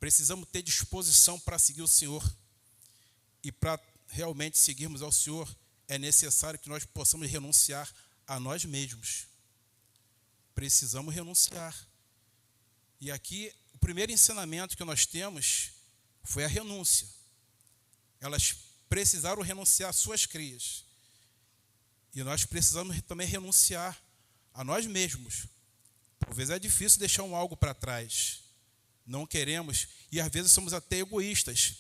Precisamos ter disposição para seguir o Senhor. E para realmente seguirmos ao Senhor, é necessário que nós possamos renunciar a nós mesmos. Precisamos renunciar. E aqui, o primeiro ensinamento que nós temos foi a renúncia. Elas precisaram renunciar às suas crias. E nós precisamos também renunciar a nós mesmos. Por vezes é difícil deixar algo para trás. Não queremos, e às vezes somos até egoístas.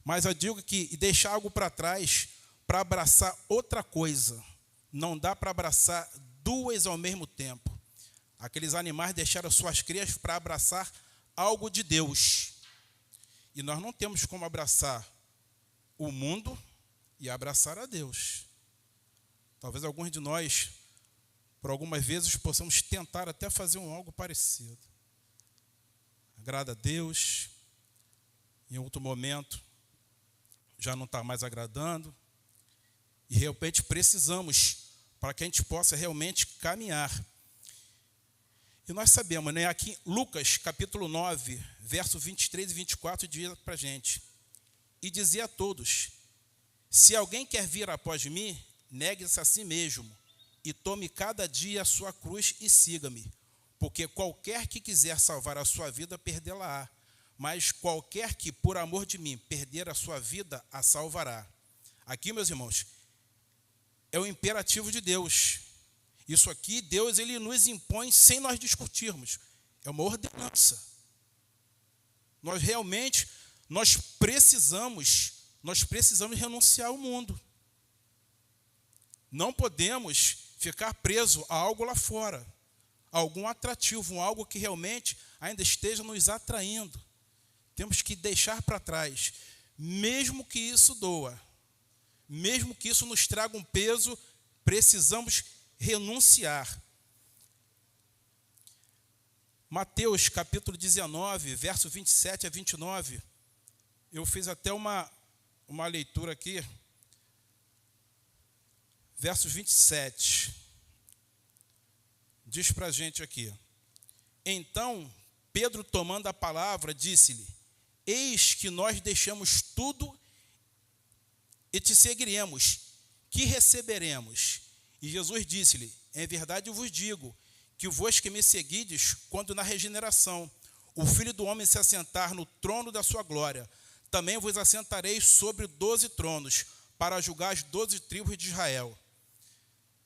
Mas eu digo que deixar algo para trás para abraçar outra coisa. Não dá para abraçar duas ao mesmo tempo. Aqueles animais deixaram suas crias para abraçar algo de Deus. E nós não temos como abraçar o mundo e abraçar a Deus. Talvez alguns de nós, por algumas vezes, possamos tentar até fazer algo parecido. Agrada a Deus, em outro momento já não está mais agradando, e de repente precisamos para que a gente possa realmente caminhar. E nós sabemos, né, aqui em Lucas, capítulo 9, verso 23 e 24, diz para a gente: e dizia a todos: se alguém quer vir após mim, negue-se a si mesmo, e tome cada dia a sua cruz e siga-me. Porque qualquer que quiser salvar a sua vida, perdê-la-á. Mas qualquer que, por amor de mim, perder a sua vida, a salvará. Aqui, meus irmãos, é o imperativo de Deus. Isso aqui, Deus, ele nos impõe sem nós discutirmos. É uma ordenança. Nós realmente, nós precisamos renunciar ao mundo. Não podemos ficar preso a algo lá fora, algum atrativo, algo que realmente ainda esteja nos atraindo. Temos que deixar para trás, mesmo que isso doa, mesmo que isso nos traga um peso, precisamos renunciar. Mateus capítulo 19, verso 27 a 29, eu fiz até uma leitura aqui, verso 27, diz para a gente aqui: então Pedro, tomando a palavra, disse-lhe: eis que nós deixamos tudo e te seguiremos, que receberemos? E Jesus disse-lhe: em verdade eu vos digo, que vós que me seguides, quando na regeneração o Filho do Homem se assentar no trono da sua glória, também vos assentareis sobre 12 tronos, para julgar as 12 tribos de Israel.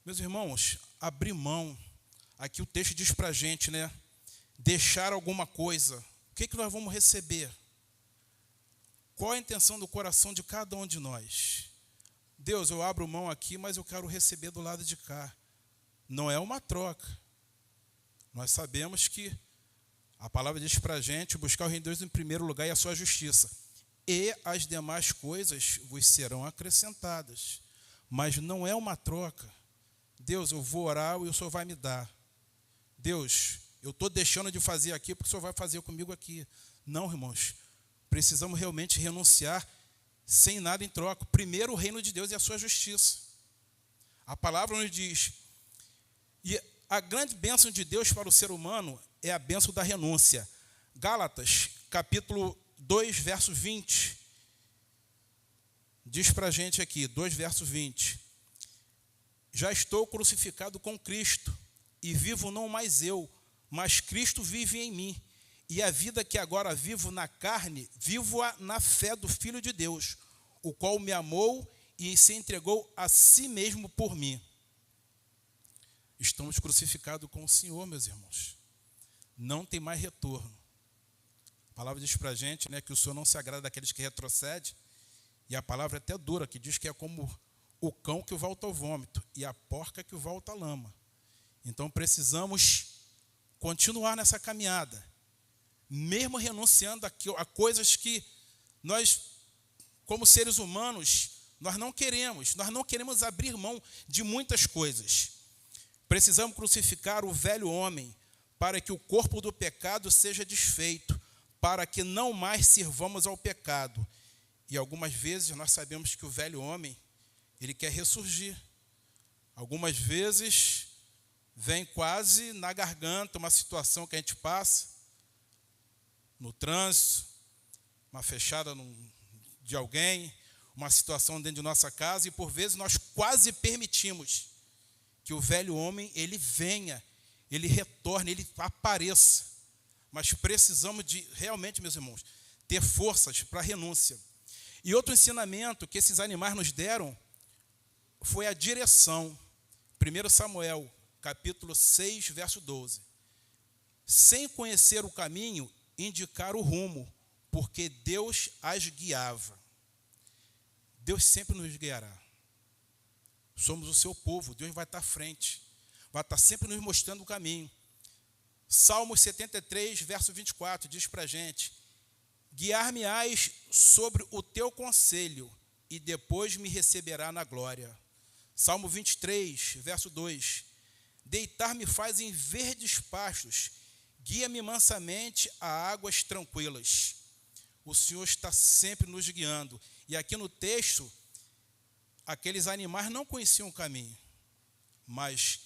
Meus irmãos, abrir mão, aqui o texto diz para a gente, né? Deixar alguma coisa, o que nós vamos receber? Qual a intenção do coração de cada um de nós? Deus, eu abro mão aqui, mas eu quero receber do lado de cá. Não é uma troca. Nós sabemos que a palavra diz para a gente buscar o reino de Deus em primeiro lugar e a sua justiça. E as demais coisas vos serão acrescentadas. Mas não é uma troca. Deus, eu vou orar e o Senhor vai me dar. Deus, eu estou deixando de fazer aqui porque o Senhor vai fazer comigo aqui. Não, irmãos. Precisamos realmente renunciar sem nada em troca. Primeiro o reino de Deus e a sua justiça. A palavra nos diz, e a grande bênção de Deus para o ser humano é a bênção da renúncia. Gálatas, capítulo 2, verso 20. Diz para a gente aqui, 2, verso 20. Já estou crucificado com Cristo, e vivo não mais eu, mas Cristo vive em mim. E a vida que agora vivo na carne, vivo-a na fé do Filho de Deus, o qual me amou e se entregou a si mesmo por mim. Estamos crucificados com o Senhor, meus irmãos. Não tem mais retorno. A palavra diz para a gente, né, que o Senhor não se agrada daqueles que retrocedem. E a palavra é até dura, que diz que é como o cão que volta ao vômito e a porca que volta à lama. Então precisamos continuar nessa caminhada, mesmo renunciando a coisas que nós, como seres humanos, nós não queremos abrir mão de muitas coisas. Precisamos crucificar o velho homem, para que o corpo do pecado seja desfeito, para que não mais sirvamos ao pecado. E algumas vezes nós sabemos que o velho homem, ele quer ressurgir. Algumas vezes vem quase na garganta uma situação que a gente passa, no trânsito, uma fechada de alguém, uma situação dentro de nossa casa, e por vezes nós quase permitimos que o velho homem, ele venha, ele retorne, ele apareça. Mas precisamos de, realmente, meus irmãos, ter forças para a renúncia. E outro ensinamento que esses animais nos deram foi a direção. 1 Samuel, capítulo 6, verso 12. Sem conhecer o caminho, indicar o rumo, porque Deus as guiava. Deus sempre nos guiará. Somos o seu povo, Deus vai estar à frente, vai estar sempre nos mostrando o caminho. Salmos 73, verso 24, diz para a gente: guiar-me-ás sobre o teu conselho, e depois me receberá na glória. Salmo 23, verso 2, deitar-me faz em verdes pastos, guia-me mansamente a águas tranquilas. O Senhor está sempre nos guiando. E aqui no texto, aqueles animais não conheciam o caminho, mas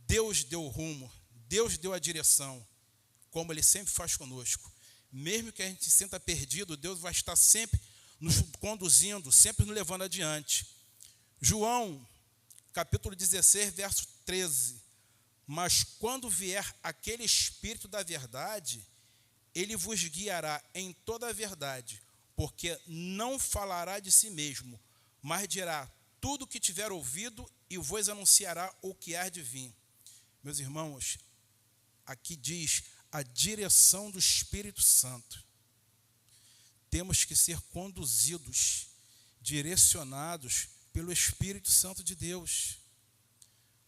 Deus deu o rumo, Deus deu a direção, como Ele sempre faz conosco. Mesmo que a gente se sinta perdido, Deus vai estar sempre nos conduzindo, sempre nos levando adiante. João, capítulo 16, verso 13. Mas quando vier aquele Espírito da verdade, ele vos guiará em toda a verdade, porque não falará de si mesmo, mas dirá tudo o que tiver ouvido e vos anunciará o que há de vir. Meus irmãos, aqui diz a direção do Espírito Santo. Temos que ser conduzidos, direcionados pelo Espírito Santo de Deus.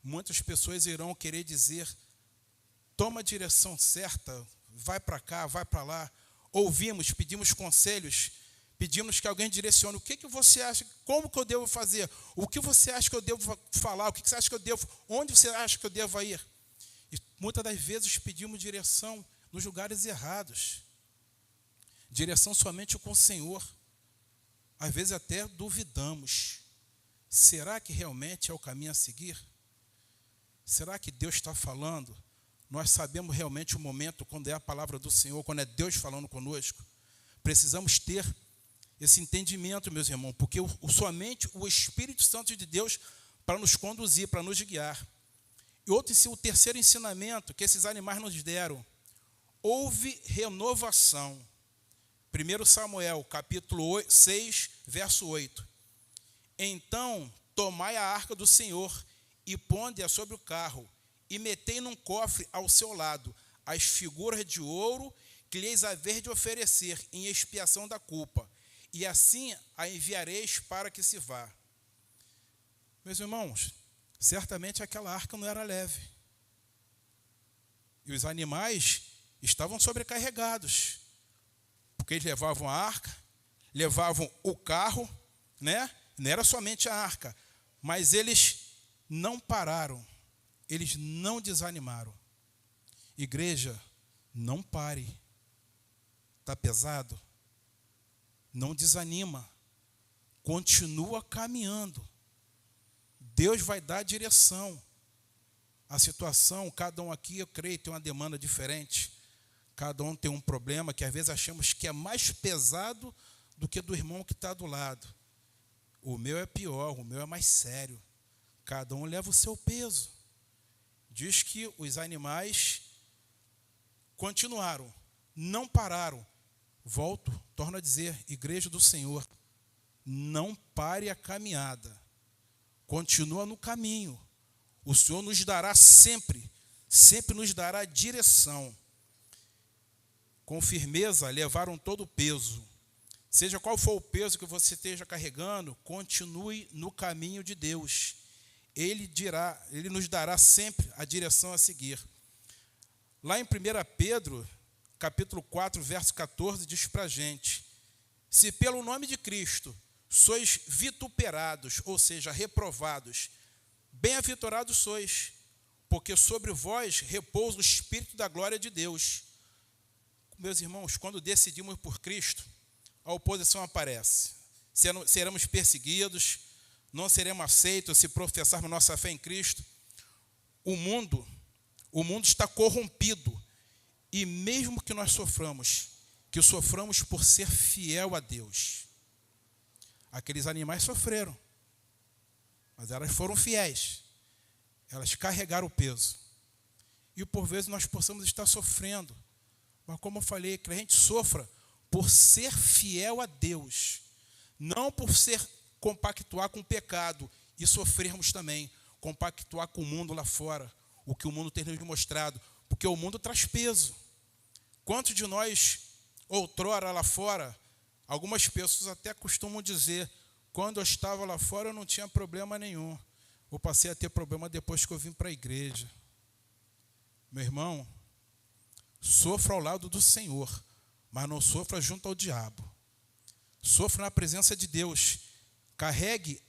Muitas pessoas irão querer dizer: toma a direção certa, vai para cá, vai para lá. Ouvimos, pedimos conselhos, pedimos que alguém direcione. O que você acha? Como que eu devo fazer? O que você acha que eu devo falar? O que você acha que eu devo? Onde você acha que eu devo ir? E muitas das vezes pedimos direção nos lugares errados. Direção somente com o Senhor. Às vezes até duvidamos. Será que realmente é o caminho a seguir? Será que Deus está falando? Nós sabemos realmente o momento quando é a palavra do Senhor, quando é Deus falando conosco. Precisamos ter esse entendimento, meus irmãos, porque somente o Espírito Santo de Deus para nos conduzir, para nos guiar. E o terceiro ensinamento que esses animais nos deram: houve renovação. 1 Samuel, capítulo 6, verso 8. Então, tomai a arca do Senhor e ponde-a sobre o carro, e metei num cofre ao seu lado as figuras de ouro que lhes haver de oferecer em expiação da culpa, e assim a enviareis para que se vá. Meus irmãos, certamente aquela arca não era leve. E os animais estavam sobrecarregados, porque eles levavam a arca, levavam o carro, né? Não era somente a arca, mas eles não pararam, eles não desanimaram. Igreja, não pare. Está pesado? Não desanima. Continua caminhando. Deus vai dar a direção. A situação, cada um aqui, eu creio, tem uma demanda diferente. Cada um tem um problema que às vezes achamos que é mais pesado do que do irmão que está do lado. O meu é pior, o meu é mais sério. Cada um leva o seu peso. Diz que os animais continuaram, não pararam. Torno a dizer, igreja do Senhor, não pare a caminhada. Continua no caminho. O Senhor nos dará sempre nos dará direção. Com firmeza levaram todo o peso. Seja qual for o peso que você esteja carregando, continue no caminho de Deus. Ele nos dará sempre a direção a seguir. Lá em 1 Pedro, capítulo 4, verso 14, diz para a gente: se pelo nome de Cristo sois vituperados, ou seja, reprovados, bem-aventurados sois, porque sobre vós repousa o Espírito da glória de Deus. Meus irmãos, quando decidimos por Cristo, a oposição aparece. Seremos perseguidos, não seremos aceitos se professarmos nossa fé em Cristo. O mundo está corrompido. E mesmo que nós soframos, que soframos por ser fiel a Deus. Aqueles animais sofreram, mas elas foram fiéis. Elas carregaram o peso. E por vezes nós possamos estar sofrendo. Mas como eu falei, que a gente sofra por ser fiel a Deus. Não por compactuar com o pecado e sofrermos também. Compactuar com o mundo lá fora. O que o mundo tem nos mostrado. Porque o mundo traz peso. Quantos de nós, outrora lá fora, algumas pessoas até costumam dizer, quando eu estava lá fora eu não tinha problema nenhum. Eu passei a ter problema depois que eu vim para a igreja. Meu irmão, sofra ao lado do Senhor, mas não sofra junto ao diabo. Sofra na presença de Deus. Carregue